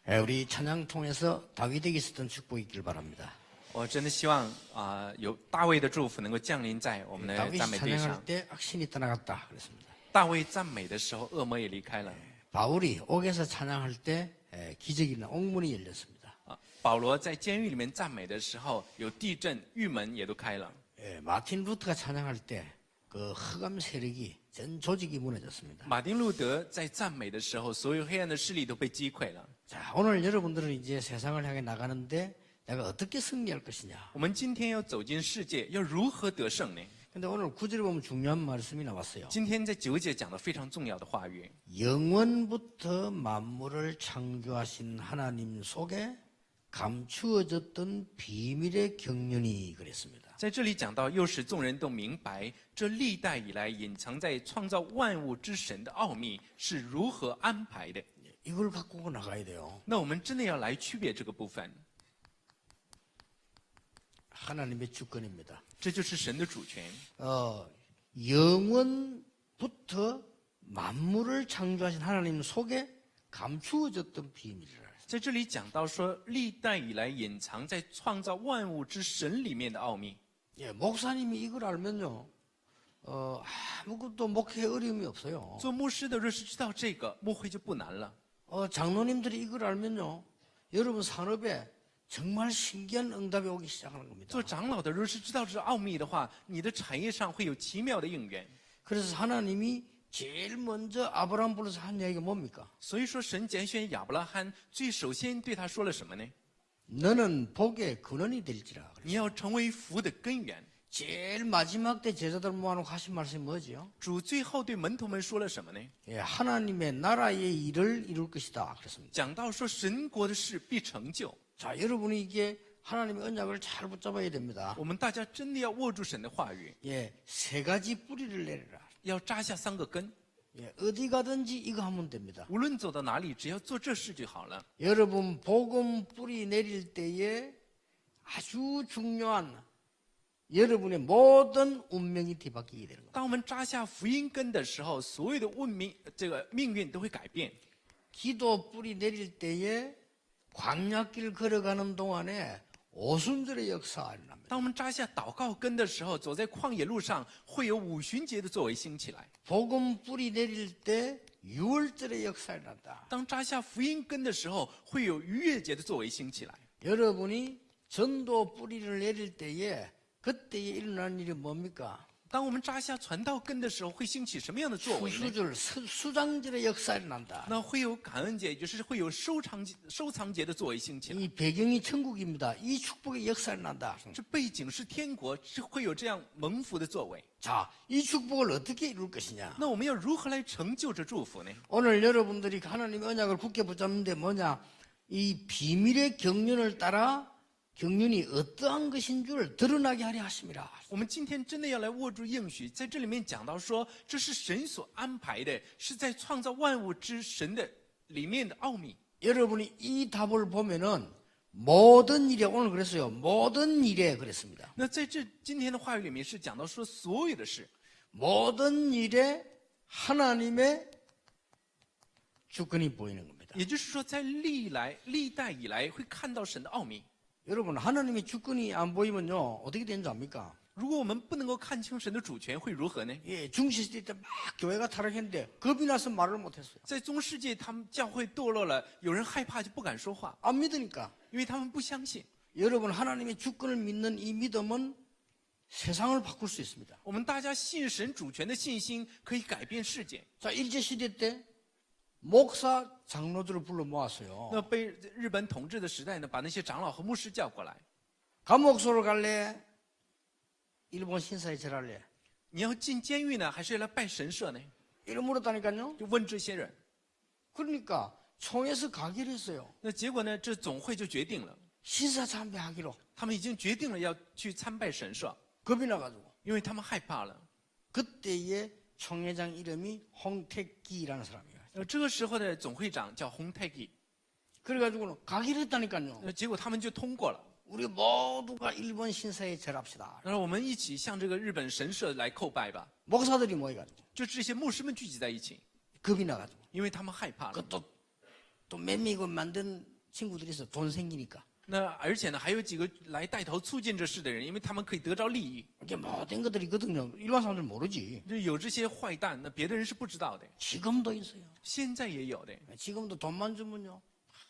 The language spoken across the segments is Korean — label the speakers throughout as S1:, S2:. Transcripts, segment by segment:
S1: 우리 찬양 통해서 다윗에게 있었던 축복이 있길 바랍니다.
S2: 我真的希望有大卫的祝福能够降临在我们的
S1: 다윗이
S2: 赞美队上
S1: 찬양할 。때 악신이 떠나갔다 그랬습니다.
S2: 大卫赞美的时候，恶魔也离开了。
S1: 바울이 옥에서 찬양할 때 기적이 일어나 옥문이 열렸습니다.
S2: 保罗在监狱里面赞美的时候，有地震，狱门也都开了。
S1: 마틴 루터가 찬양할 때 그 흑암 세력이 전 조직이 무너졌습니다.
S2: 马丁路德在赞美的时候，所有黑暗的势力都被击溃了。
S1: 자, 오늘 여러분들은 이제 세상을 향해 나가는데 내가 어떻게 승리할 것이냐.
S2: 我们今天要走进世界，要如何得胜呢？
S1: 근데 오늘 9절에 보면 중요한 말씀이 나왔어요.
S2: 今天在9节讲的非常重要的话语，
S1: 영원부터 만물을 창조하신 하나님 속에 감추어졌던 비밀의 경륜이 그랬습니다.
S2: 在这里讲到，又使众人都明白，这历代以来隐藏在创造万物之神的奥秘是如何安排的。
S1: 이걸 바꾸고 나가야 돼요.
S2: 那我们真的要来区别这个部分，
S1: 하나님의 주권입니다.
S2: 这就是神的主权。
S1: 영원부터 만물을 창조하신 하나님 속에 감추어졌던 비밀이라.
S2: 在这里讲到说，历代以来隐藏在创造万物之神里面的奥秘。
S1: 예, 목사님이 이걸 알면요, 아무것도 목회에 어려움이 없어요.
S2: 做牧师的若是知道这个，牧会就不难了。
S1: 장로님들이 이걸 알면요, 여러분 산업에 정말 신기한 응답이 오기 시작하는 겁니다.
S2: 做长老的若是知道这奥秘的话，你的产业上会有奇妙的应源。
S1: 그래서 하나님이 제일 먼저 아브라함 불러서 한 이야기가 뭡니까?
S2: 所以说，神拣选亚伯拉罕，最首先对他说了什么呢？
S1: 너는 복의 근원이 될지라.
S2: 你要成为福的根源。
S1: 제일 마지막 때 제자들 모아놓고 하신 말씀이 뭐지요?
S2: 主最后对门徒们说了什么呢？
S1: 예, 하나님의 나라의 일을 이룰 것이다 그랬습니다.
S2: 讲到说神国的事必成就。
S1: 자, 여러분이 이게 하나님의 언약을 잘 붙잡아야 됩니다.
S2: 我们大家真的要握住神的话语，
S1: 예, 세 가지 뿌리를 내려라.
S2: 要扎下3个根。
S1: 예, 어디 가든지 이거 하면 됩니다.
S2: 无论走到哪里，只要做这事就好了。
S1: 여러분 복음 뿌리 내릴 때에 아주 중요한 여러분의 모든 운명이 뒤바뀌게 되는 겁니다.
S2: 当我们扎下福音根的时候，所有的命运都会改变。
S1: 기도 뿌리 내릴 때에 광야길 걸어가는 동안에 오순절의 역사가 일어납니다.
S2: 当我们扎下祷告根的时候，走在旷野路上，会有五旬节的作为兴起来。
S1: 복음 뿌리 내릴 때 유월절의 역사가 일어난다.
S2: 当扎下福音根的时候，会有逾越节的作为兴起来。
S1: 여러분이 전도 뿌리를 내릴 때에 그때에 일어나는 일이 뭡니까?
S2: 当我们扎下传道根的时候，会兴起什么样的作为呢？
S1: 수수절, 수장절의 역사가 일어난다.
S2: 那会有感恩节，也就是会有收藏节的作为兴起来。
S1: 이 배경이 천국입니다. 이 축복의 역사가 일어난다.
S2: 这背景是天国，是会有这样蒙福的作为。
S1: 자, 이 축복을 어떻게 이룰 것이냐?
S2: 那我们要如何来成就这祝福呢？
S1: 오늘 여러분들이 하나님의 언약을 굳게 붙잡는데 뭐냐? 이 비밀의 경륜을 따라 경륜이 어떠한 것인 줄 드러나게 하려 하심이라.
S2: 我们今天真的要来握住应许，在这里面讲到说，这是神所安排的，是在创造万物之神的里面的奥秘。
S1: 여러분이 이 답을 보면은 모든 일에 오늘 그랬어요. 모든 일에 그랬습니다.
S2: 那在这今天的话语里面是讲到说，所有的事，
S1: 모든 일에 하나님의 주권이 보이는 겁니다.
S2: 也就是说，在历代以来会看到神的奥秘。
S1: 여러분 하나님의 주권이 안 보이면요 어떻게 되는지 압니까?
S2: 如果我们不能够看清神的主权，会如何呢？
S1: 예, 중시시대 때 막 교회가 타락했는데 겁이 나서 말을 못했어요.
S2: 在中世纪，他们教会堕落了，有人害怕就不敢说话，
S1: 안 믿으니까.
S2: 因为他们不相信。
S1: 여러분 하나님의 주권을 믿는 이 믿음은 세상을 바꿀 수 있습니다.
S2: 我们大家信神主权的信心可以改变世界。
S1: 자, 일제시대 때 목사 장로들을 불러 모았어요.
S2: 那被日本统治的时代呢，把那些长老和牧师叫过来，
S1: 감옥소를 갈래? 일본 신사에 절할래?
S2: 你要进监狱呢，还是要来拜神社呢？
S1: 이런 물었다니까요.
S2: 就问这些人。
S1: 그러니까 총회에서 가기로 했어요.
S2: 那结果呢，这总会就决定了，
S1: 신사 참배하기로.
S2: 他们已经决定了要去参拜神社，
S1: 겁이 나가지고.
S2: 因为他们害怕了。
S1: 그때의 총회장 이름이 홍택기라는 사람이에요.
S2: 这个时候的总会长叫洪泰基，
S1: 그래가지고는 가기로 했다니까요.
S2: 结果他们就通过了。
S1: 우리 모두가 일본 신사에 절합시다.
S2: 然后我们一起向这个日本神社来叩拜吧。
S1: 목사들이 모여가지고
S2: 就这些牧师们聚集在一起，
S1: 겁이 나가지고
S2: 因为他们害怕了。
S1: 그또 또 매미고 만든 친구들이 있어. 돈 생기니까.
S2: 那而且呢，还有几个来带头促进这事的人，因为他们可以得着利益。
S1: 이게 못된 것들이 있거든요. 일반 사람들 모르지.
S2: 就有这些坏蛋，那别的人是不知道的，
S1: 지금도 있어요.
S2: 现在也有的。
S1: 지금도 돈만 주면요.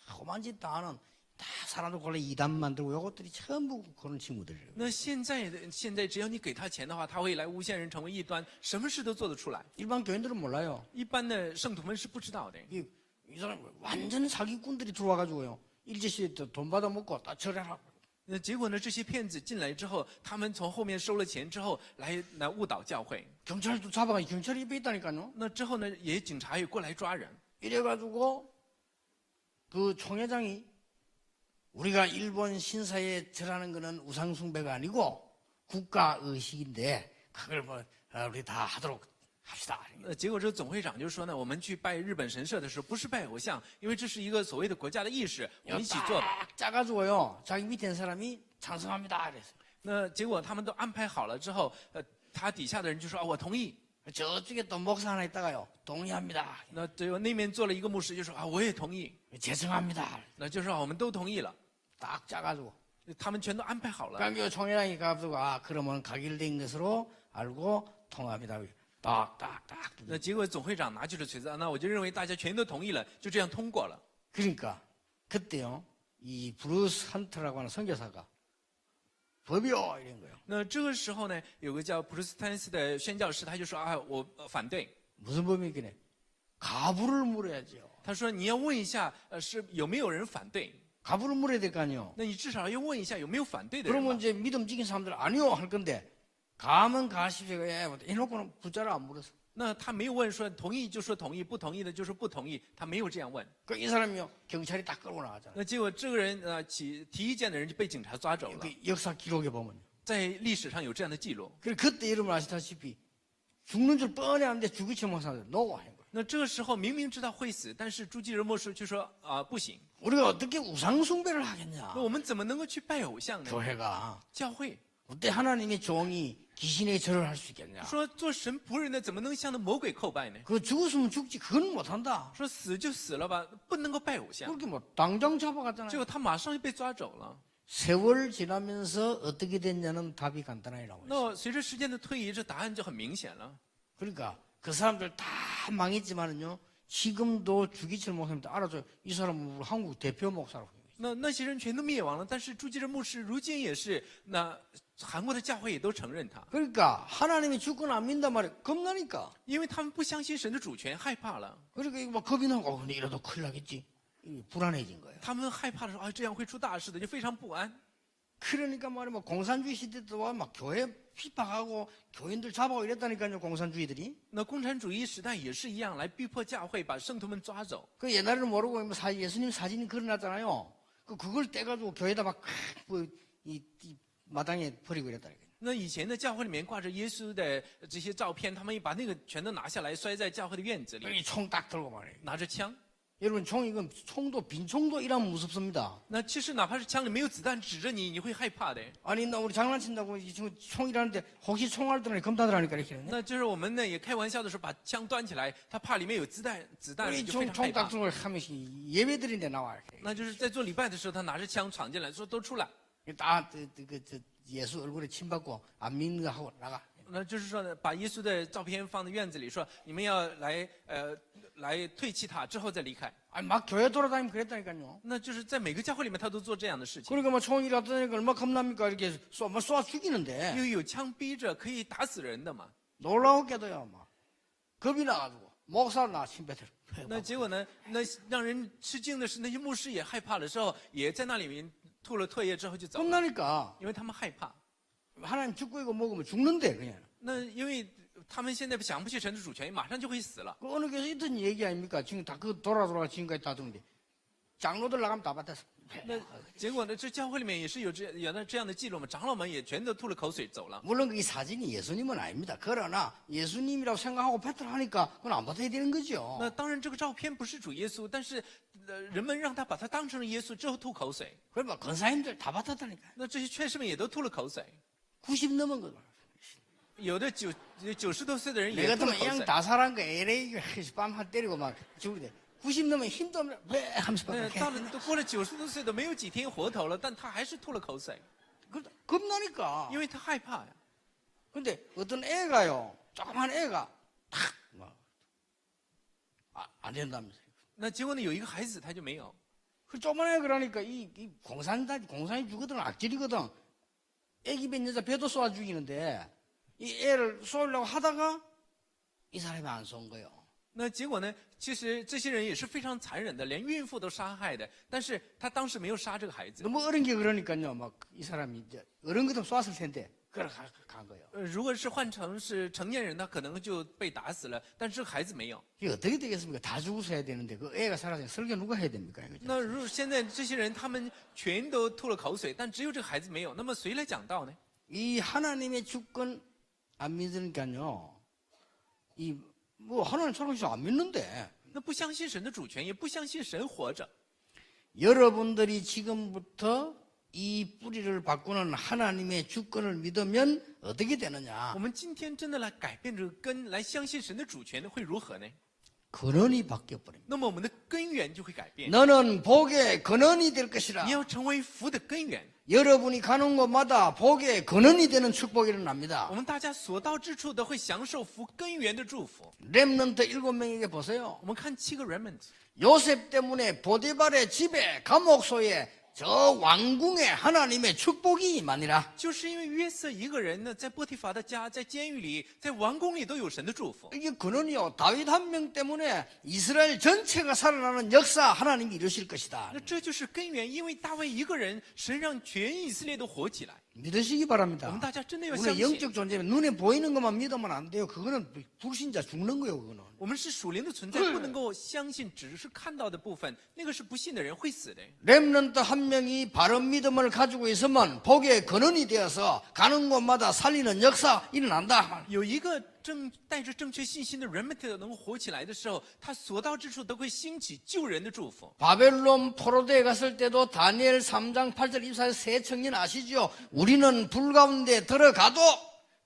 S1: 험한 짓 다 하는 다 사람들 원래 이단 만들고 이것들이 전부 그런 친구들이에요.
S2: 那现在只要你给他钱的话，他会来诬陷人成为异端，什么事都做得出来。
S1: 일반 교인들은 몰라요.
S2: 一般的圣徒们是不知道的。
S1: 이 사람 완전 사기꾼들이 들어와가지고요. 일제시대 때 돈 받아먹고 다 절해라.
S2: 那结果呢？这些骗子进来之后，他们从后面收了钱之后，来误导教会。
S1: 경찰도 잡아가 경찰이 입에 있다니까요.
S2: 那之后呢，也警察也过来抓人。
S1: 이래가지고 그 총회장이 우리가 일본 신사에 절하는 거는 우상숭배가 아니고 국가의식인데 그걸 뭐 우리 다 하도록 합시다.
S2: 结果这个总会长就说呢，我们去拜日本神社的时候，不是拜偶像，因为这是一个所谓的国家的意识，我们一起做吧。
S1: 딱 짜가지고요. 자기 밑에 있는 사람이 찬성합니다. 그래서
S2: 那结果他们都安排好了之后，他底下的人就说啊，我同意。
S1: 저쪽에 또 목사 하나 있다가요. 동의합니다.
S2: 那只有那边坐了一个牧师就说啊，我也同意。
S1: 죄송합니다.
S2: 那就说啊我们都同意了，
S1: 딱 짜가지고
S2: 他们全都安排好了。
S1: 그러니까 총회장이 가지고 그러면 가결된 것으로 알고 통합니다. 딱딱딱.
S2: 那结果总会长拿起了锤子，那我就认为大家全都同意了，就这样通过了。
S1: 그러니까 그때요. 이 브루스 헌트라고 하는 선교사가 법이요 이런 거요.
S2: 那这个时候呢，有个叫普鲁斯坦斯的宣教士，他就说啊，我反对。
S1: 무슨 법이겠네? 가부를 물어야죠.
S2: 他说你要问一下，是有没有人反对？
S1: 가부를 물어야 될 거 아니요.
S2: 那你至少要问一下有没有反对的人吧。
S1: 그러면 이제 믿음직인 사람들 아니요 할 건데 가면 가십시오. 해놓고는 붙자를 안 물었어.
S2: 那他没有问说同意就说同意，不同意的就说不同意，他没有这样问。
S1: 그 이 사람이요 경찰이 딱 끌고 나가잖아.
S2: 那结果这个人提意见的人就被警察抓走了，
S1: 그 역사 기록에 보면.
S2: 在历史上有这样的记录。
S1: 그래 그때 여러분 아시다시피 죽는 줄 뻔히 아는데 죽이치 못사들 노고 하는 거예요.
S2: 那这个时候明明知道会死，但是朱基仁牧师却说不行。
S1: 우리가 어떻게 우상숭배를 하겠냐?
S2: 那我们怎么能够去拜偶像呢？
S1: 교회가
S2: 教会
S1: 어때 하나님의 종이 귀신에게 절을 할 수 있겠냐?
S2: 说做神仆人的怎么能向那魔鬼叩拜呢？
S1: 그 죽었으면 죽지 그건 못한다.
S2: 说死就死了吧，不能够拜偶像。
S1: 그렇게 뭐 당장
S2: 结
S1: 잡아갔잖아요.
S2: 果他马上就被抓走了。
S1: 세월 지나면서 어떻게 됐냐는 답이 간단하게 나와요.
S2: 那随着时间的推移，这答案就很明显了。
S1: 그러니까 그 사람들 다 망했지만은요. 지금도 주기철 목사님도 알아줘요. 이 사람은 우리 한국 대표 목사라고.
S2: 那些人全都灭亡了，但是朱基仁牧师如今也是，那韩国的教会也都承认他，
S1: 그러니까 하나님이 주권 안 믿단 말이에요. 겁나니까.
S2: 因为他们不相信神的主权，害怕了。
S1: 그러니까 이거 막 겁이 나고 근데 이러다 큰일 나겠지. 이게 불안해진 거예요.
S2: 他们害怕的说啊，这样会出大事的，就非常不安。
S1: 그러니까 말이야 뭐 공산주의 시대 때도 막 교회 핍박하고 교인들 잡아고 이랬다니까요. 공산주의들이.
S2: 那共产主义时代也是一样，来逼迫教会，把圣徒们抓走。
S1: 그 옛날에는 모르고 뭐 예수님 사진이 걸어놨잖아요. 그걸 떼가지고 교회에다 이 마당에 버리고 이랬다니까요.
S2: 那以前的教会里面挂着耶稣的这些照片，他们把那个全都拿下来，摔在教会的院子里，
S1: 총 딱 들고 말이에요.
S2: 拿着枪。
S1: 여러분 이건 총도 빈 총도 이러면 무섭습니다.
S2: 那其实哪怕是枪里没有子弹指着你，你会害怕的。
S1: 아니 나 우리 장난친다고 지금 총이라는데 혹시 총알 들으니 검다들하니까 이렇게.
S2: 那就是我们呢也开玩笑的时候把枪端起来，他怕里面有子弹，你就非常害
S1: 총
S2: 怕
S1: 딱 。 들고 하면서 예배드린데 나와 이렇게.
S2: 那就是在做礼拜的时候，他拿着枪闯进来，说都出来。
S1: 다 예수 얼굴에 침 받고 안 믿는 거 하고 나가.
S2: 那就是说呢，把耶稣的照片放在院子里，说你们要来退弃他，之后再离开。
S1: 아니 막 교회 돌아다니면 그랬다니까요.
S2: 那就是在每个教会里面，他都做这样的事情。
S1: 그러니까 뭐 총이라더니 얼마 겁납니까 이렇게 쏴 죽이는데
S2: 因为有枪逼着，可以打死人的嘛。
S1: 놀라웠게도요 막 겁이 나가지고 목사 나 침뱉을.
S2: 那结果呢，那让人吃惊的是，那些牧师也害怕的时候，也在那里面吐了唾液之后就走了，
S1: 겁나니까
S2: 因为他们害怕。
S1: 하나님 죽고 이거 먹으면 죽는데 그냥.
S2: 那因为他们现在想不起神的主权，马上就会死了。
S1: 그 어느 교회에서 있던 얘기 아닙니까? 지금 다 그 돌아 지금까지 다 듣는데 장로들 나가면 다 받았어.
S2: 那结果呢，这教会里面也是有这样的记录嘛，长老们也全都吐了口水走了。
S1: 물론 이 사진이 예수님은 아닙니다. 그러나 예수님이라고 생각하고 배틀하니까 그건 안 받아야 되는 거죠.
S2: 那当然，这个照片不是主耶稣，但是人们让他把他当成了耶稣之后吐口水。
S1: 그러면 권사님들 다 받았다니까.
S2: 那这些劝士们也都吐了口水，
S1: 90 넘은 거죠.
S2: 有的90多岁的人
S1: 내
S2: 也吐了
S1: 같으면
S2: 口
S1: 그냥
S2: 水。
S1: 다 살한 거 LA 밤한 때리고 막 죽는데 90 넘으면 힘도 없네. 왜 하면서
S2: 到了都过了90多岁都没有几天活头了，但他还是吐了口水，
S1: 겁나니까.
S2: 因为他害怕呀。
S1: 근데 어떤 애가요, 조그만 애가 탁, 안 된다면서요.
S2: 那结果呢，有一个孩子他就没有，
S1: 그 조그만 애 그러니까 이 공산이 주거든, 악질이거든. 애기 뺀 여자 배도 쏘아 죽이는데 이 애를 쏘려고 하다가 이 사람이 안 쏜 거예요.
S2: 那结果呢，其实这些人也是非常残忍的，连孕妇都杀害的，但是他当时没有杀这个孩子。
S1: 너무 어린 게 그러니까요, 막 이 사람이 이제 어른 것도 쐈을 텐데 그걸 간 거예요.
S2: 如果是换成是成年人，他可能就被打死了，但是这个孩子没有。
S1: 이게 어떻게 되겠습니까? 다 죽어서 해야 되는데 그 애가 살아서 설교 누가 해야 됩니까? 이거?
S2: 那如果现在这些人他们全都吐了口水，但只有这个孩子没有，那么谁来讲道呢？
S1: 이 하나님의 주권 안 믿으니까요. 이 뭐 하나님 살아계셔 안 믿는데
S2: 那不相信神的主权，也不相信神活着。
S1: 여러분들이 지금부터 이 뿌리를 바꾸는 하나님의 주권을 믿으면 어떻게 되느냐?
S2: 我们今天真的来改变这个根，来相信神的主权，会如何呢？
S1: 근원이 바뀌어 버립니다.
S2: 那么我们的根源就会改变。
S1: 너는 복의 근원이 될 것이라.
S2: 你要成为福的根源。
S1: 여러분이 가는 곳마다 복의 근원이 되는 축복이
S2: 我
S1: 일어납니다.
S2: 们大家所到之处都会享受福根源的祝福。
S1: 렘넌트 7명에게 보세요.
S2: 我们看7个 remnant，
S1: 요셉 때문에 보디발의 집에 감옥소에 저 왕궁에 하나님의 축복이 임하니라.
S2: 就是因为约瑟一个人呢，在波提乏的家，在监狱里，在王宫里都有神的祝福。
S1: 이게 근원이요. 다윗 한 명 때문에 이스라엘 전체가 살아나는 역사 하나님이 이루실 것이다.
S2: 那这就是根源，因为大卫一个人，神让全以色列都活起来。
S1: 믿으시기
S2: 我
S1: 바랍니다.
S2: 们大家真的要
S1: 우리
S2: 相信，
S1: 영적 존재면 눈에 보이는 것만 믿으면 안 돼요. 그거는 불신자 죽는 거예요. 그거는.
S2: 我们是属灵的存在，不能够相信只是看到的部分，那个是不信的人会死的。
S1: 렘넌트 한 명이 바른 믿음을 가지고 있으면 복의 근원이 되어서 가는 곳마다 살리는 역사 일어난다.
S2: 有一个带着正确信心的 remnant 能够活起来的时候，他所到之处都会兴起救人的祝福。
S1: 바벨론 포로대에 갔을 때도 다니엘 3장 8절 24절 세 청년 아시죠? 우리는 불 가운데 들어가도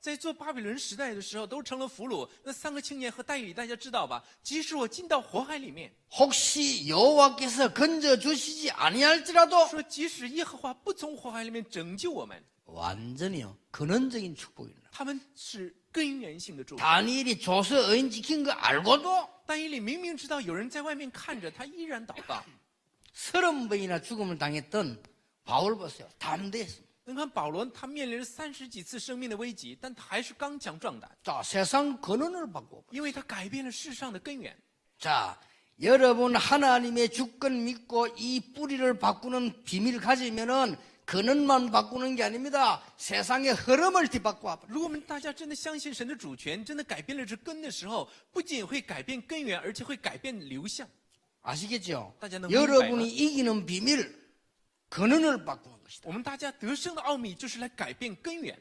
S2: 在做巴比伦时代的时候，都成了俘虏。那3个青年和代理，大家知道吧？即使我进到火海里面，
S1: 혹시 여호와께서 건져 주시지 아니할지라도
S2: 说即使耶和华不从火海里面拯救我们，
S1: 완전히요. 근원적인 축복입니다.
S2: 他们是根源性的祝福。
S1: 다니엘이 조서 의인 지킨 거 알고도
S2: 但以理明明知道有人在外面看着，他依然祷告。
S1: 30번이나 죽음을 당했던 바울 보세요. 담대했습니다.
S2: 你看保罗，他面临了30几次生命的危急，但他还是刚强壮胆，
S1: 자, 세상 근원을 바꾸고.
S2: 因为他改变了世上的根源。
S1: 자, 여러분 하나님의 주권 믿고 이 뿌리를 바꾸는 비밀 가지면은 근원만 바꾸는 게 아닙니다. 세상의 흐름을 뒤바꿔.
S2: 如果我们大家真的相信神的主权，真的改变了这根的时候，不仅会改变根源，而且会改变流向。
S1: 아시겠죠?
S2: 다시 한번
S1: 여러분이 이기는 비밀, 근원을 바꾸는 것이다.
S2: 我们大家得胜的奥秘就是来改变根源。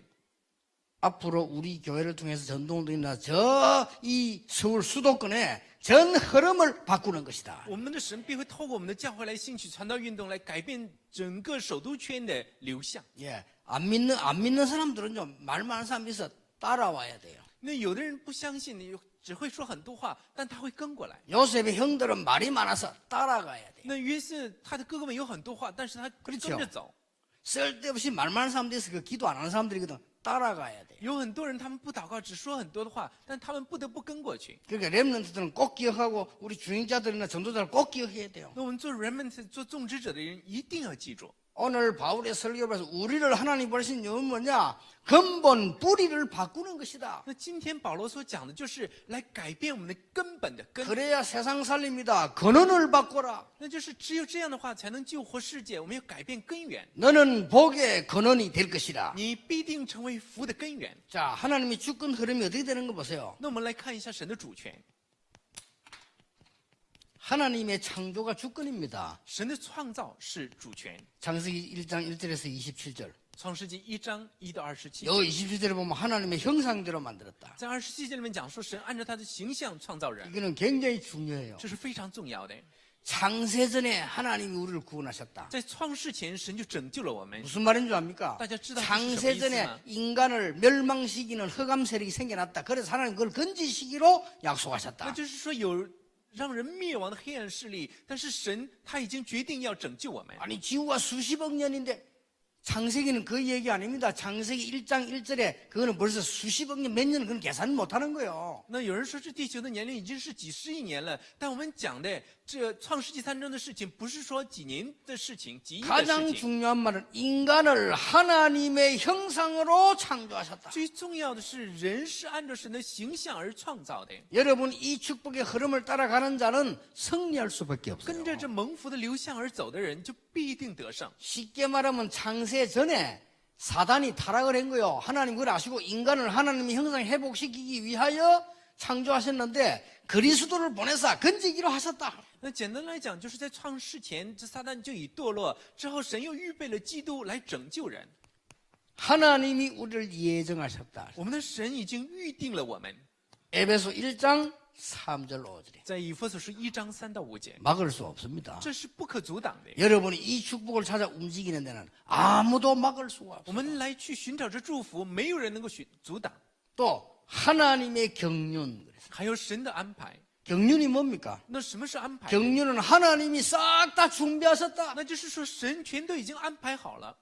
S1: 앞으로 우리 교회를 통해서 전도운동이나 저 이 서울 수도권에 전 흐름을 바꾸는 것이다.
S2: 我们的神必会透过我们的教会来兴起传道运动，来改变整个首都圈的流向。
S1: 예, 안 믿는 사람들은 좀 말 많은 사람이 있어 따라와야 돼요.
S2: 那有的人不相信，你只会说很多话，但他会跟过来。
S1: 요셉의 형들은 말이 많아서 따라가야 돼요.
S2: 那约瑟他的哥哥们有很多话，但是他跟
S1: 그렇죠
S2: 着走。
S1: 쓸데없이 말 많은 사람들이 있어 그 기도 안 하는 사람들이거든. 따라가야 돼요.
S2: 有很多人他们不祷告，只说很多的话，但他们不得不跟过去。
S1: 그러니까 렘넌트들은 꼭 기억하고 우리 주행자들이나 전도자를 꼭 기억해야 돼요.
S2: 那我们做 remnant 做种植者的人一定要记住，
S1: 오늘 바울의 설교를 봐서 우리를 하나님 보내신 이유는 뭐냐? 근본 뿌리를 바꾸는 것이다.
S2: 那今天保罗所讲的就是来改变我们的根本的根，
S1: 그래야 세상 살립니다. 근원을 바꿔라.
S2: 那就是只有这样的话才能救活世界。我们要改变根源，
S1: 너는 복의 근원이 될 것이다.
S2: 你必定成为福的根源。
S1: 자, 하나님의 주권 흐름이 어떻게 되는 거 보세요.
S2: 那我们来看一下神的主权，
S1: 하나님의 창조가 주권입니다.
S2: 神的创造是主权。
S1: 창세기 1장 1절에서 27절.
S2: 创世纪1章1到27，
S1: 요 27절에 보면 하나님의 형상대로 만들었다.
S2: 在27节里面讲说，神按照他的形象创造人，
S1: 이거는 굉장히 중요해요.
S2: 这是非常重要的。
S1: 창세전에 하나님이 우리를 구원하셨다.
S2: 在创世前，神就拯救了我们。
S1: 무슨 말인 줄 압니까?
S2: 大家知道
S1: 창세전에 인간을 멸망시키는 흑암 세력이 생겨났다. 그래서 하나님 그걸 건지시기로
S2: 那
S1: 약속하셨다.
S2: 就是说，有让人灭亡的黑暗势力，但是神他已经决定要拯救我们。
S1: 아니 지구가 수십억 년인데 창세기는 그 얘기 아닙니다. 창세기 1장 1절에 그거는 벌써 수십억 년 몇 년은 그건 계산 못하는 거예요.
S2: 那有人说这地球的年龄已经是几十亿年了，但我们讲的这创世纪3章的事情，不是说几年的事情，几亿的
S1: 가장
S2: 事情。
S1: 중요한 말은 인간을 하나님의 형상으로 창조하셨다.
S2: 最重要的是，人是按照神的形象而创造的。
S1: 여러분 이 축복의 흐름을 따라가는 자는 승리할 수밖에 없어요.
S2: 跟着这蒙福的流向而走的人，就必定得胜。
S1: 쉽게 말하면 창세 전에 사단이 타락을 한 거예요. 하나님 그걸 아시고 인간을 하나님의 형상 회복시키기 위하여 창조하셨는데 그리스도를 보내사 건지기로 하셨다.
S2: 那简单来讲，就是在创世前，这撒旦就已堕落，之后神又预备了基督来拯救人。
S1: 하나님이 우리를 예정하셨다.
S2: 我们的神已经预定了我们，
S1: 에베소 1장 3절 5절에
S2: 在以弗所书1章3到5节，
S1: 막을 수 없습니다.
S2: 这是不可阻挡的。
S1: 여러분이 이 축복을 찾아 움직이는 데는 아무도 막을 수가
S2: 我
S1: 없어요.
S2: 们来去寻找这祝福，没有人能够阻挡。
S1: 또 하나님의 경륜.
S2: 还有神的安排。
S1: 경륜이 뭡니까?
S2: 那什么是安排？
S1: 경륜은 하나님이 싹 다 준비하셨다.
S2: 那就是说神全都已经安排好了。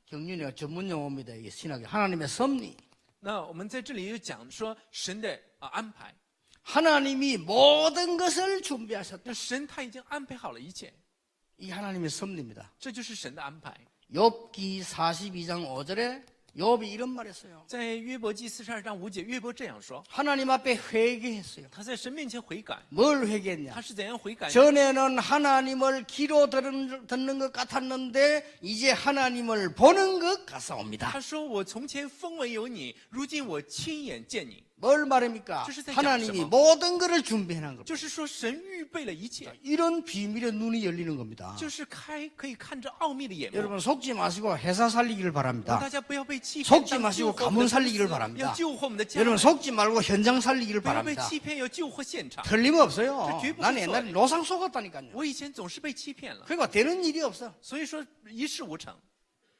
S1: 경륜이 전문 용어입니다. 이게 신학의 하나님의 섭리.
S2: 那我们在这里又讲说神的安排，
S1: 하나님이 모든 것을 준비하셨다.
S2: 那神他已经安排好了一切，
S1: 이 하나님의 섭리입니다.
S2: 这就是神的安排。
S1: 욥기 42장 5절에 욥이 이런 말했어요.
S2: 在约伯记42章5节，约伯这样说：
S1: 하나님 앞에 회개했어요.
S2: 他在神面前悔改，
S1: 뭘 회개했냐?
S2: 他是怎样悔改？
S1: 전에는 하나님을 귀로 듣는 것 같았는데 이제 하나님을 보는 것 같사옵니다.
S2: 他说：“我从前风闻有你，如今我亲眼见你。
S1: 뭘 말합니까? 하나님이 모든 것을 준비해놓은 겁니다.
S2: 就是说，神预备了一切，
S1: 이런 비밀의 눈이 열리는 겁니다.
S2: 就是可以看着奥秘的眼目。
S1: 여러분 속지 마시고 회사 살리기를
S2: 大
S1: 바랍니다.
S2: 家不要被欺骗，
S1: 속지 마시고
S2: 当救活我们
S1: 가문
S2: 的
S1: 살리기를
S2: 公司
S1: 바랍니다.
S2: 要救活我们的家
S1: 여러분
S2: 人，
S1: 속지 말고 현장 살리기를
S2: 不要被
S1: 바랍니다.
S2: 欺骗，要救活现场。
S1: 틀림없어요.
S2: 저 뒤에
S1: 난
S2: 보셨어요?
S1: 옛날에 노상 속았다니까요.
S2: 我以前总是被欺骗了，
S1: 그러니까 되는 일이 없어.
S2: 所以说一事无成，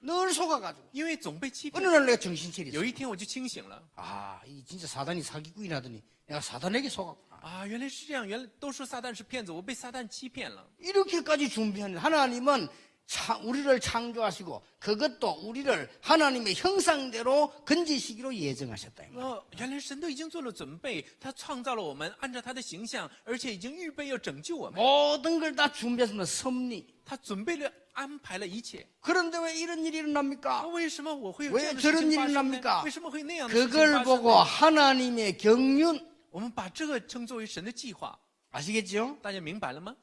S1: 늘 속아가지고
S2: 因为总被欺
S1: 어느
S2: 骗。
S1: 날 내가 정신 차렸어.
S2: 有一天我就清醒了，
S1: 아, 이 진짜 사단이 사기꾼이 하더니 내가 사단에게 속았구나.
S2: 啊，原来是这样，原来都说撒旦是骗子，我被撒旦欺骗了。
S1: 이렇게까지 준비하는 하나님은 우리를 창조하시고 그것도 우리를 하나님의 형상대로 건지시기로 예정하셨다.
S2: 原来神都已经做了准备，他创造了我们，按照他的形象，而且已经预备要拯救我们，
S1: 모든 걸 다 준비했습니다. 섭리.
S2: 他准备了安排了一切。
S1: 그런데 왜 이런 일이
S2: 那
S1: 일어납니까?
S2: 为什么我会有
S1: 왜
S2: 这样的
S1: 저런
S2: 事情
S1: 일이
S2: 发生呢
S1: 일어납니까?
S2: 为什么会那样的事情
S1: 그걸
S2: 发生
S1: 보고
S2: 呢？
S1: 하나님의 경륜
S2: 我们把这个称作为神的计划，
S1: 아시겠죠?
S2: 大家明白了吗？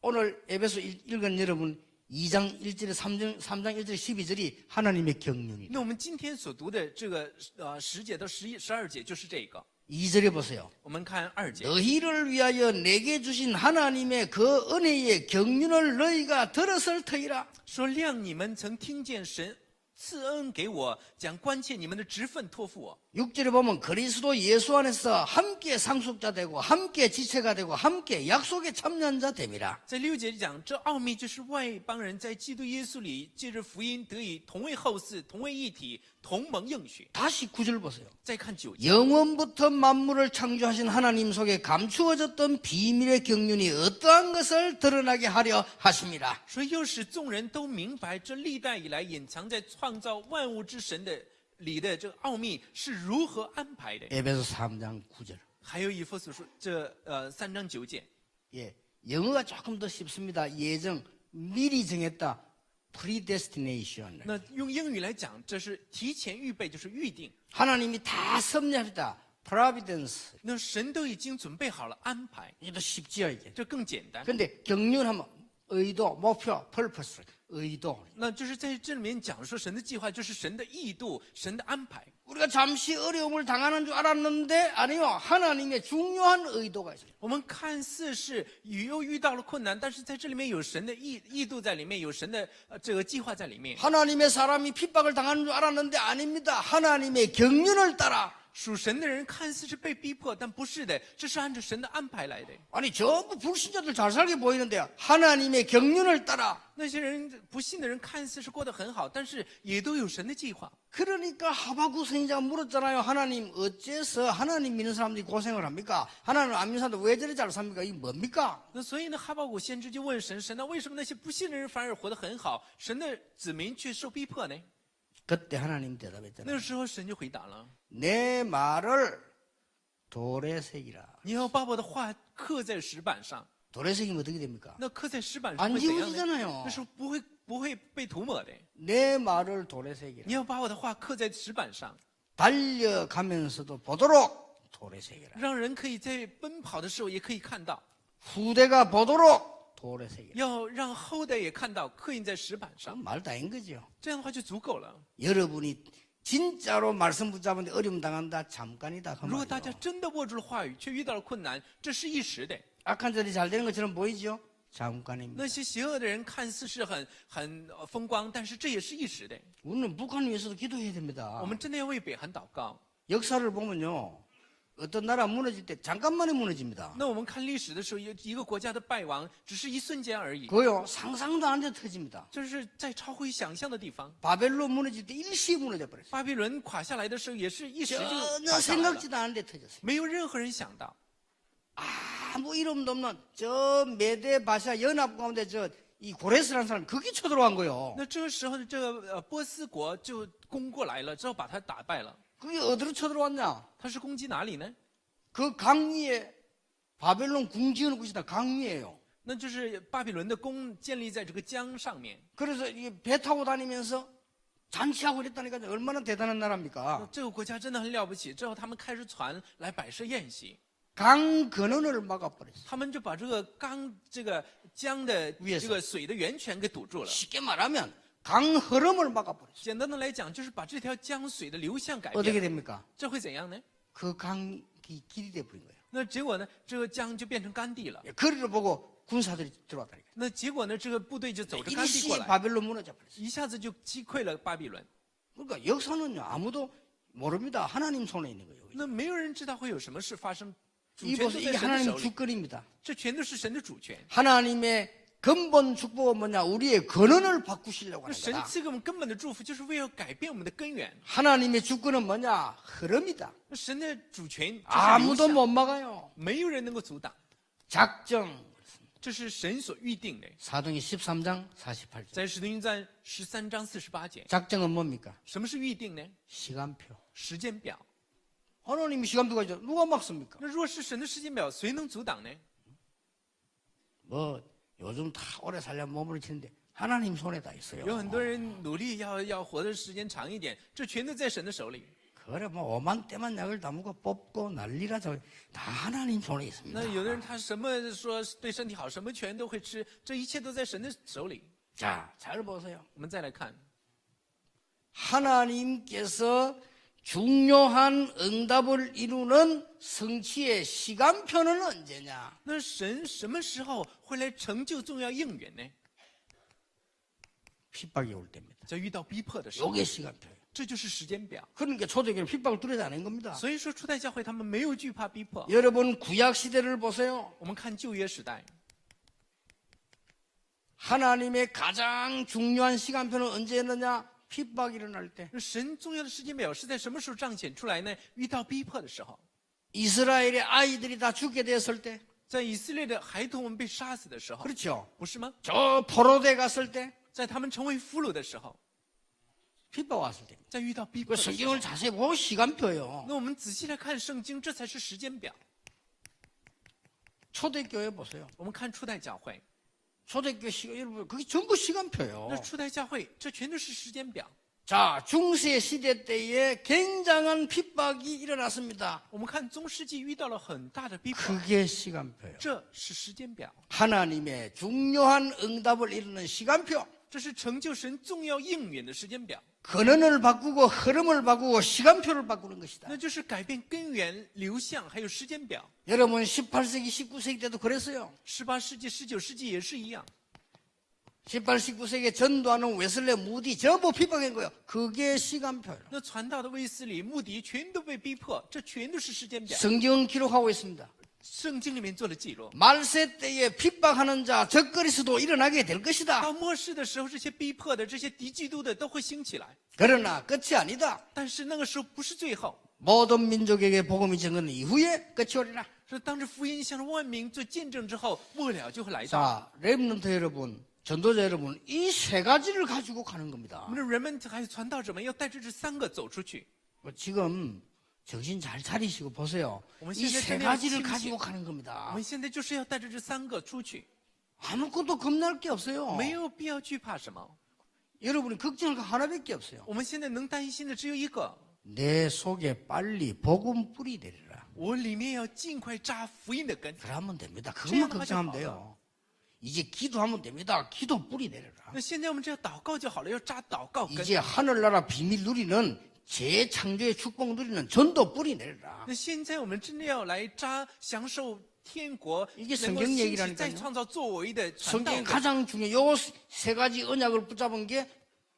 S1: 오늘 에베소 읽은 여러분 2장 1절에 3장 1절에 12절이 하나님의 경륜이에요.
S2: 那我们今天所读的这个10节到12节就是这个。
S1: 2절에 보세요.
S2: 我们看2节，
S1: 너희를 위하여 내게 주신 하나님의 그 은혜의 경륜을 너희가 들었을 터이라.
S2: 说谅你们曾听见神赐恩给我，将关切你们的职分托付我。
S1: 6절에 보면 그리스도 예수 안에서 함께 상속자 되고 함께 지체가 되고 함께 약속의 참여자 됨이라.
S2: 在6节讲，这奥秘就是外邦人在基督耶稣里借着福音得以同为后嗣，同为一体，同蒙应许。
S1: 다시 9절 보세요.
S2: 再看9节，
S1: 영원부터 만물을 창조하신 하나님 속에 감추어졌던 비밀의 경륜이 어떠한 것을 드러나게 하려 하심이라.
S2: 说又使众人都明白，这历代以来隐藏在创造万物之神的里的这个奥秘是如何安排的。
S1: 에베소 3장 9절.
S2: 还有以弗所书这3章9节，
S1: 예, 영어가 조금 더 쉽습니다. 예정, 미리 정했다. predestination.
S2: 那用英语来讲，这是提前预备，就是预定。
S1: 하나님이 다 섭리합니다. providence.
S2: 那神都已经准备好了安排，
S1: 이게 더 쉽지요, 이게.
S2: 这更简单。
S1: 근데 경륜하면 의도, 목표, purpose, 의도.
S2: 那就是在这里面讲说，神的计划就是神的意度，神的安排。
S1: 우리가 잠시 어려움을 당하는 줄 알았는데 아니요. 하나님의 중요한 의도가 있어요.
S2: 我们看似是又遇到了困难，但是在这里面有神的意度在里面，有神的这个计划在里面。
S1: 하나님의 사람이 핍박을 당하는 줄 알았는데 아닙니다. 하나님의 경륜을 따라
S2: 属神的人看似是被逼迫，但不是的，这是按照神的安排来的。
S1: 아니 전부 불신자들 잘 살게 보이는데 하나님의 경륜을 따라
S2: 那些人不信的人看似是过得很好，但是也都有神的计划。
S1: 그러니까 하박국 선지자가 물었잖아요. 하나님 어째서 하나님 믿는 사람들이 고생을 합니까? 하나님 안 믿는 사람들 왜 저리 잘 삽니까? 이게 뭡니까?
S2: 那所以呢，哈巴谷先知就问神：神呢，为什么那些不信的人反而活得很好，神的子民却受逼迫呢？
S1: 그때 하나님
S2: 那
S1: 대답했잖아요.
S2: 个时候神就回答了：
S1: 내 말을 돌에 새기라.
S2: 你要把我的话刻在石板上。
S1: 돌에 새기면 어떻게 됩니까?
S2: 那刻在石板上
S1: 안
S2: 会怎样呢？
S1: 지워지잖아요.
S2: 那时候不会被涂抹的。
S1: 내 말을 돌에 새기라.
S2: 你要把我的话刻在石板上，
S1: 달려가면서도 보도록 돌에 새기라.
S2: 让人可以在奔跑的时候也可以看到，
S1: 후대가 보도록 돌에 새기라.
S2: 要让后代也看到，刻印在石板上。
S1: 말 다인 거죠.
S2: 这样的话就足够了。
S1: 여러분이 진짜로 말씀 붙잡는데 어려움 당한다. 잠깐이다. 그
S2: 如果大家
S1: 말이에요.
S2: 真的握住了话语，却遇到了困难，这是一时的。
S1: 악한 자들이 잘 되는 것처럼 보이죠? 잠깐입니다.
S2: 那些邪恶的人看似是很风光，但是这也是一时的。
S1: 우리는 북한 위해서도 기도해야 됩니다.
S2: 我们真的要为北韩祷告。
S1: 역사를 보면요. 어떤 나라 무너질 때 잠깐만에 무너집니다.
S2: 那我们看历史的时候，有一个国家的败亡只是一瞬间而已，
S1: 그요 상상도 안 돼 터집니다.
S2: 这是在超乎想象的地方。
S1: 바벨론 무너질 때 일시에 무너져 버렸어요.
S2: 巴比伦垮下来的时候，也是一时就
S1: 전혀
S2: 垮下来了，
S1: 생각지도 않은 데 터졌어요.
S2: 没有任何人想到。
S1: 아무 이름도 없는 저 메데 바샤 연합 가운데 저 이 고레스라는 사람 거기 쳐들어간 거예요.
S2: 那这个时候呢，这个波斯国就攻过来了，之后把他打败了。
S1: 그게 어디로 쳐들어왔냐?
S2: 他是攻击哪里呢？
S1: 그 강 위에 바벨론 궁 지어놓은 곳이다. 강 위에요.
S2: 那就是巴比伦的宫建立在这个江上面。
S1: 그래서 이게 배 타고 다니면서 잔치하고 이랬다니까요. 얼마나 대단한 나라입니까?
S2: 这个国家真的很了不起。之后他们开着船来摆设宴席，
S1: 강 근원을 막아버렸어요.
S2: 他们就把这个江的
S1: 위에서
S2: 这个水的源泉给堵住了。
S1: 쉽게 말하면 강 흐름을 막아버렸어요.
S2: 简单的来讲，就是把这条江水的流向改
S1: 어떻게
S2: 变。
S1: 됩니까?
S2: 这会怎样呢？
S1: 그 강이 길이 돼버린 거예요.
S2: 那结果呢，这个江就变成干地了。
S1: 거리를 보고 군사들이 들어왔다니까요.
S2: 那结果呢，这个部队就走着干地过
S1: 일시에
S2: 来，
S1: 바벨론 무너져 버렸어요.
S2: 一下子就击溃了巴比伦。
S1: 그러니까 역사는요 아무도 모릅니다. 하나님 손에 있는 거예요.
S2: 那没有人知道会有什么事发生，主
S1: 이
S2: 权都
S1: 보세요.
S2: 在
S1: 이게
S2: 神的
S1: 하나님
S2: 手里，
S1: 주권입니다.
S2: 这全都是神的主权。
S1: 하나님의 근본 축복은 뭐냐? 우리의 근원을 바꾸시려고
S2: 那
S1: 하는
S2: 神
S1: 거다.
S2: 赐给我们根本的祝福，就是为了改变我们的根源。
S1: 하나님의 주권은 뭐냐? 흐름이다.
S2: 那神的主权就是流
S1: 아무도
S2: 向，
S1: 못 막아요.
S2: 没有人能够阻挡，
S1: 작정.
S2: 这是神所预定的。
S1: 사도행 13장 48절.
S2: 在使徒行传13章48节，
S1: 작정은 뭡니까?
S2: 什么是预定呢？
S1: 시간표.
S2: 时间表。
S1: 하나님이 시간표가 있죠. 누가 막습니까?
S2: 那若是神的时间表，谁能阻挡呢？
S1: 뭐 요즘 다 오래 살려면 몸을 치는데 하나님 손에 다 있어요.
S2: 有很多人努力要活的时间长一点，这全都在神的手里。
S1: 그래 뭐 오만 때만 약을 다무고 뽑고 난리라 다 하나님 손에 있습니다.
S2: 那有的人他什么说对身体好，什么全都会吃，这一切都在神的手里。
S1: 자, 잘 보세요.
S2: 我们再来看，
S1: 하나님께서 중요한 응답을 이루는 성취의 시간표는 언제냐?
S2: 那神什么时候会来成就重要应允呢？
S1: 핍박이 올 때입니다.
S2: 在遇到逼迫的时候，
S1: 요게 시간표예요.
S2: 这就是时间表。
S1: 그러니까 초대교회는 핍박을 두려지 않은 겁니다.
S2: 所以说，初代教会他们没有惧怕逼迫。
S1: 여러분 구약 시대를 보세요.
S2: 我们看旧约时代，
S1: 하나님의 가장 중요한 시간표는 언제였느냐? 핍박이 일어날 때.
S2: 那神重要的时间表是在什么时候彰显出来呢？遇到逼迫的时候，
S1: 이스라엘의 아이들이 다 죽게 되었을 때.
S2: 在以色列的孩童们被杀死的时候，
S1: 그렇죠.
S2: 不是吗？
S1: 저 포로대 갔을 때.
S2: 在他们成为俘虏的时候，
S1: 핍박 왔을 때.
S2: 在遇到逼
S1: 그
S2: 迫的时候，
S1: 성경을 자세히 보고 시간표예요.
S2: 那我们仔细来看圣经，这才是时间表。
S1: 초대교회 보세요.
S2: 我们看初代教会，
S1: 초대교회 시간 여러분 그게 전부 시간표예요.
S2: 那初代教会这全都是时间表。
S1: 자, 중세 시대 때에 굉장한 핍박이 일어났습니다.
S2: 我们看中世纪遇到了很大的逼迫，
S1: 그게 시간표예요.
S2: 这是时间表，
S1: 하나님의 중요한 응답을 이루는 시간표.
S2: 这是成就神重要应允的时间表，
S1: 근원을 바꾸고 흐름을 바꾸고 시간표를 바꾸는 것이다.
S2: 那就是改变根源、流向，还有时间表。
S1: 여러분 18세기, 19세기 때도 그랬어요.
S2: 18世纪、19世纪也是一样。
S1: 18, 19세기에 전도하는 웨슬레, 무디 전부 핍박한 거예요. 그게 시간표예요.
S2: 那传道的卫斯理、穆迪全都被逼迫，这全都是时间表。
S1: 성경은 기록하고 있습니다.
S2: 圣经里面做了记录。
S1: 말세 때에 핍박하는 자 적그리스도 일어나게 될 것이다.
S2: 到末世的时候，这些逼迫的、这些敌基督的都会兴起来。
S1: 그러나 끝이 아니다.
S2: 但是那个时候不是最后，
S1: 모든 민족에게 복음이 전하는 이후에 끝이 오리라.
S2: 是当着福音向着万民做见证之后，末了就会来到。
S1: 자, 렘넌트 여러분, 전도자 여러분, 이 세 가지를 가지고 가는
S2: 我
S1: 겁니다.
S2: 们的人们还有传道者们要带着这三个走出去。
S1: 지금 정신 잘 차리시고 보세요.
S2: 어머니,
S1: 이 세
S2: 신뢰
S1: 가지를
S2: 침체.
S1: 가지고 가는
S2: 我
S1: 겁니다.
S2: 们现在就是要带着这三个出去，
S1: 아무것도 겁날 게 없어요.
S2: 没有必要惧怕什么。
S1: 여러분이 걱정할 거 하나밖에 없어요.
S2: 我们现在能担心的只有一个，
S1: 내 속에 빨리 복음 뿌리 내리라.
S2: 我里面要尽快扎福音的根。
S1: 그러면 됩니다. 그것만
S2: 제가
S1: 걱정하면
S2: 가져가요.
S1: 돼요. 이제 기도하면 됩니다. 기도 뿌리 내려라.
S2: 那现在我们只要祷告就好了，要扎祷告根。
S1: 이제 하늘나라 비밀 누리는 재창조의 축복 누리는 전도 뿌리 내려라.
S2: 那现在我们真的要来扎，享受天国，
S1: 이게
S2: 能够
S1: 성경
S2: 兴
S1: 얘기라니까요
S2: 起再创造作为的传道
S1: 성경에
S2: 根。
S1: 가장 중요해. 요 세 가지 언약을 붙잡은 게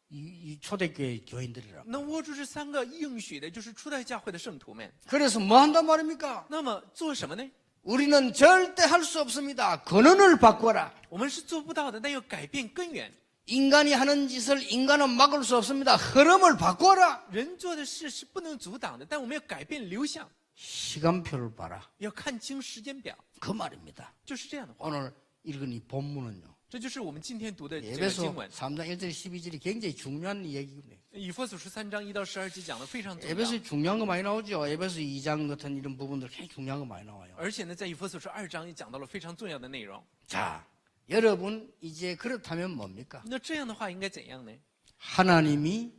S1: 이 초대교회 교인들이라.
S2: 能握住这三个应许的，就是初代教会的圣徒们。
S1: 그래서 뭐 한단 말입니까?
S2: 那么做什么呢？
S1: 우리는 절대 할 수 없습니다. 근원을 바꿔라.
S2: 我们是做不到的，但要改变根源。
S1: 인간이 하는 짓을 인간은 막을 수 없습니다. 흐름을 바꿔라.
S2: 人做的事是不能阻挡的，但我们要改变流向，
S1: 시간표를 봐라.
S2: 要看清时间表，
S1: 그 말입니다.
S2: 就是这样的话。
S1: 오늘 읽은 이 본문은요.
S2: 这就是我们今天读的这个
S1: 에베소
S2: 经文，
S1: 3장 1절 12절이 굉장히 중요한 얘기입니다.
S2: 以弗所书3章1到12节讲的非常重要。
S1: 에베소에 중요한 거 많이 나오죠. 에베소 2장 같은 이런 부분들 굉장히 중요한 거 많이 나와요.
S2: 而且呢，在以弗所书2章也讲到了非常重要的内容。
S1: 자, 여러분 이제 그렇다면 뭡니까?
S2: 那这样的话应该怎样呢？
S1: 하나님이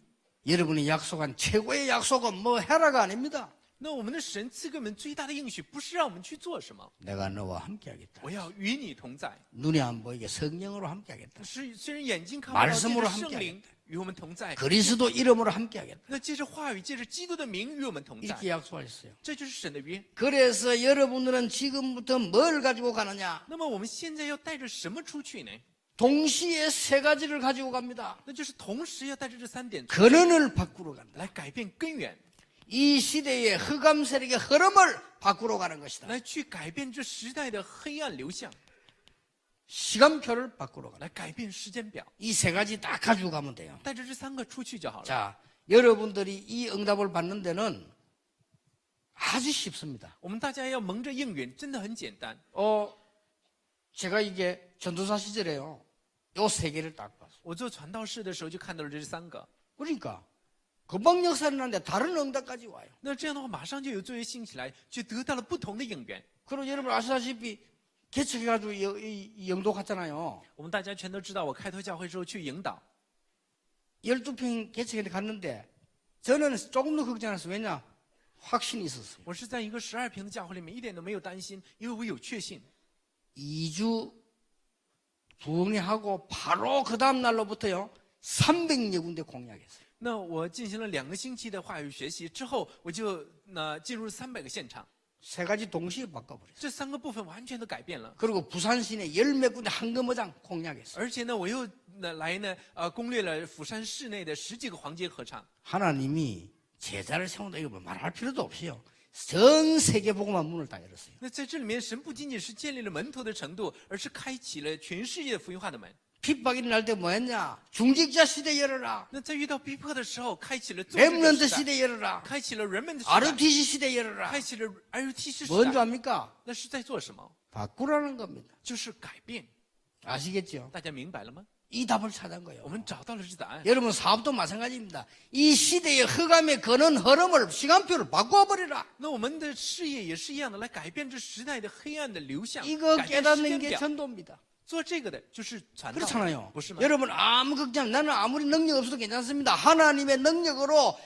S1: 여러분이 약속한 최고의 약속은 뭐 해라가 아닙니다.
S2: 那我们的神赐给我们最大的应许，不是让我们去做什么，
S1: 내가 너와 함께하겠다.
S2: 我要与你同在。
S1: 눈이 안 보이게 성령으로 함께하겠다.
S2: 虽然眼睛看不到，借
S1: 말씀으로
S2: 着
S1: 함께
S2: 圣灵与我们同在。
S1: 그리스도 이름으로 함께하겠다.
S2: 那借着话语，借着基督的名与我们同在，
S1: 이렇게 약속하셨어요.
S2: 这就是神的约。
S1: 그래서 여러분들은 지금부터 뭘 가지고 가느냐?
S2: 那么我们现在要带着什么出去呢？
S1: 동시에 세 가지를 가지고 갑니다.
S2: 那就是同时要带着这3点出去
S1: 근원을 바꾸러 간다.
S2: 来改变根源，
S1: 이 시대의 흑암 세력의 흐름을 바꾸러 가는 것이다.
S2: 来去改变这时代的黑暗流向，
S1: 시간표를 바꾸러 가는.
S2: 来改变时间表。
S1: 이 세 가지 딱 가지고 가면 돼요.
S2: 带着这3个出去就好了。
S1: 자, 여러분들이 이 응답을 받는 데는 아주 쉽습니다.
S2: 我们大家要蒙着应允，真的很简单。
S1: 제가 이게 전도사 시절에요. 요 세 개를 딱 봤어요.
S2: 我做传道士的时候就看到了这3个，
S1: 그러니까 금방 역사를 하는데 다른 응답까지 와요.
S2: 那这样的话马上就有作为兴起来，就得到了不同的应允。
S1: 그리고 여러분 아시다시피 개척해가지고 이 영도 갔잖아요.
S2: 我们大家全都知道，我开拓教会之后去引导，
S1: 12평 개척에 갔는데 저는 조금 더 걱정 안 했어요. 왜냐? 확신이 있었어요.
S2: 我是在一个12平的教会里面，一点都没有担心，因为我有确信。
S1: 2주 부흥회하고 바로 그 다음 날로부터요 300여 군데 공약했어요.
S2: 那我进行了2个星期的话语学习之后，我就进入300个现场，
S1: 세 가지 동시에 바꿔버렸어요.
S2: 这3个部分完全都改变了。
S1: 그리고 부산 시내 10몇 군데 황금어장 공약했어요.
S2: 而且呢，我又攻略了釜山市内的10几个黄金合唱。
S1: 하나님이 제자를 세운다 이거 뭐 말할 필요도 없이요. 전 세계 복음화 문을 다 열었어요.
S2: 那在这里面，神不仅仅是建立了门徒的程度，而是开启了全世界福音化的门。
S1: 핍박이 날 때 뭐했냐? 중직자 시대 열어라.
S2: 那在遇到逼迫的时候，开启了宗教
S1: 렘넌트
S2: 时代，
S1: 시대 열어라.
S2: 开启了人们的时代，
S1: RTC 시대 열어라.
S2: 开启了 RUTC 时
S1: 뭔 줄
S2: 代。
S1: 압니까?
S2: 那是在做什么？
S1: 바꾸라는 겁니다.
S2: 就是改变。
S1: 아시겠죠?
S2: 大家明白了吗？
S1: 이 답을 찾은 거예요.
S2: 我们找到了这答案。
S1: 여러분 사업도 마찬가지입니다. 이 시대의 흑암의 거는 흐름을 시간표를 바꿔버리라.
S2: 那我们的事业也是一样的，来改变这时代的黑暗的流向，
S1: 이거
S2: 改变时
S1: 깨닫는
S2: 间
S1: 게
S2: 表。
S1: 전도입니다.
S2: 做这个的就是传道，
S1: 그렇잖아요.
S2: 不是吗？
S1: 여러분 아무 걱정 나는 아무리 능력 없어도 괜찮습니다. 하나님의 능력으로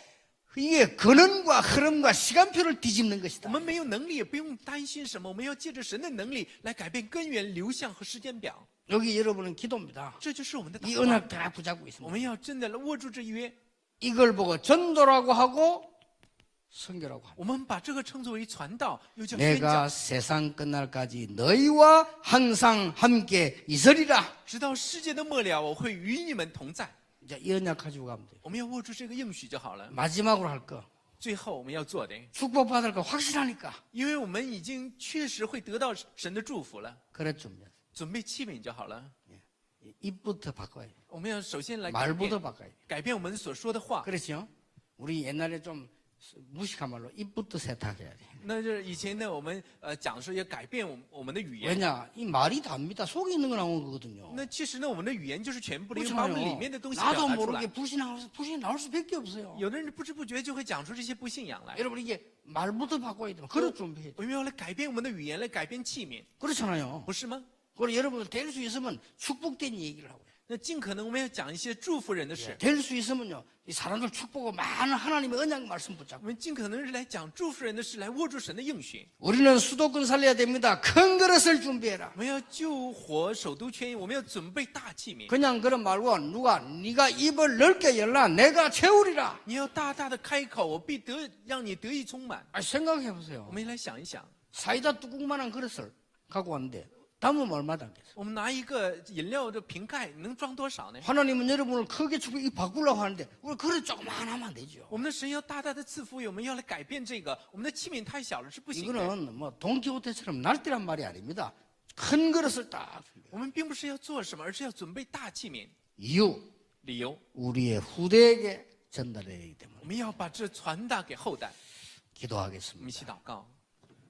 S1: 이게 근원과 흐름과 시간표를 뒤집는
S2: 我
S1: 것이다.
S2: 们没有能力，也不用担心什么，我们要借着神的能力来改变根源、流向和时间表。
S1: 여기 여러분은 기도입니다.
S2: 这就是我们的
S1: 이
S2: 祷告。
S1: 언약 다 붙잡고
S2: 我
S1: 있습니다.
S2: 们要真的握住这一约，
S1: 이걸 보고 전도라고 하고 선교라고 합니다.
S2: 我们把这个称作为传道，又叫宣
S1: 내가
S2: 讲，
S1: 세상 끝날까지 너희와 항상 함께 있으리라.
S2: 直到世界的末了，我会与你们同在。
S1: 이제 이 언약 가지고 가면 돼요.
S2: 我们要握住这个应许就好了。
S1: 마지막으로 할 거.
S2: 最后我们要做的，
S1: 축복받을 거 확실하니까.
S2: 因为我们已经确实会得到神的祝福了，
S1: 그래 준비.
S2: 准备器皿就好了。
S1: 입부터 바꿔야 돼.
S2: 我们要首先来改变
S1: 말부터 바꿔야 돼.
S2: 改变我们所说的话。
S1: 그렇죠? 우리 옛날에 좀 무식한 말로 입부터 세탁해야 돼.
S2: 那就是以前呢，我们讲说要改变我们的语言。
S1: 왜냐? 이 말이 답니다. 속에 있는 거 나오는 거거든요.
S2: 那其实呢，我们的语言就是全部的，因为把我们里
S1: 그렇잖아요.
S2: 面的东西表
S1: 나도
S2: 达出
S1: 모르게
S2: 来。
S1: 불신이 나올 수밖에 없어요.
S2: 有的人不知不觉就会讲出这些不信仰来。
S1: 여러분 이게 말부터 바꿔야 돼요. 그릇 준비해야 돼요.
S2: 我们要来改变我们的语言，来改变器皿，
S1: 그렇잖아요.
S2: 不是吗？
S1: 그리고 여러분 될 수 있으면 축복된 얘기를 하고요.
S2: 那尽可能我们要讲一些祝福人的事，
S1: 될 수 있으면요. 이 사람들 축복하고 많은 하나님의 언약 말씀
S2: 我
S1: 붙잡고.
S2: 们尽可能是来讲祝福人的事，来握住神的应许。
S1: 우리는 수도권 살려야 됩니다. 큰 그릇을 준비해라.
S2: 我们要救活首都圈，我们要准备大器皿。
S1: 그냥 그런 말고 누가 네가 입을 넓게 열라 내가 채우리라.
S2: 你要大大的开口，我必让你得以充满。
S1: 아, 생각해 보세요.
S2: 我们来想一想，
S1: 사이다 뚜껑만한 그릇을 갖고 왔는데 담으면 얼마 담겠어요?
S2: 我们拿一个饮料的瓶盖能装多少呢？
S1: 하나님은 여러분을 크게 축복이 바꾸려고 하는데 우리 그릇 조금만 하면 안 되죠.
S2: 我们的神要大大的赐福，我们要来改变这个。我们的器皿太小了是不行的。
S1: 이거는 뭐 동키호테처럼 날뛰란 말이 아닙니다. 큰 그릇을 딱 준비해요.
S2: 我们并不是要做什么，而是要准备大器皿。
S1: 이유
S2: 理由，
S1: 우리의 후대에게 전달해야 하기 때문에
S2: 我们要把这传达给后代。我们一
S1: 기도하겠습니다.
S2: 起祷告，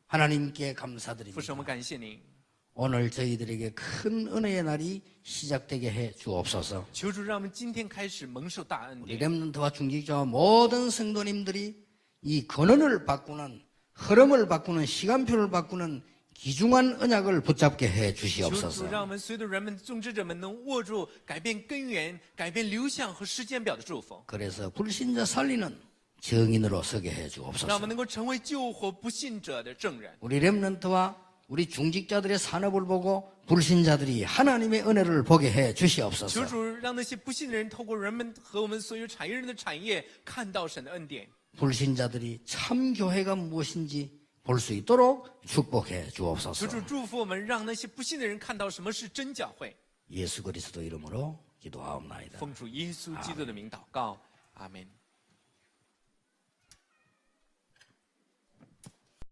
S1: 하나님께
S2: 父神，我
S1: 감사드립니다.
S2: 们感谢您，
S1: 오늘 저희들에게 큰 은혜의 날이 시작되게 해 주옵소서.
S2: 求主让我们今天开始蒙受大恩
S1: 우리
S2: 典。
S1: 렘넌트와 중직자와 모든 성도님들이 이 근원을 바꾸는 흐름을 바꾸는 시간표를 바꾸는 귀중한 언약을 붙잡게 해
S2: 求主
S1: 주시옵소서.
S2: 让我们所有的人们、宗职者们能握住改变根源、改变流向和时间表的祝福，
S1: 그래서 불신자 살리는 정인으로 서게 해
S2: 让我
S1: 주옵소서.
S2: 们能够成为救活不信者的证人。
S1: 우리 렘넌트와 우리 중직자들의 산업을 보고 불신자들이 하나님의 은혜를 보게 해
S2: 求
S1: 주시옵소서.
S2: 主让那些不信的人透过人们和我们所有产业人的产业，看到神的恩典。
S1: 불신자들이 참 교회가 무엇인지 볼 수 있도록 축복해
S2: 求
S1: 주옵소서.
S2: 主祝福我们，让那些不信的人看到什么是真教会。
S1: 예수 그리스도 이름으로 기도하옵나이다.
S2: 奉主耶稣基督的名祷告，阿门。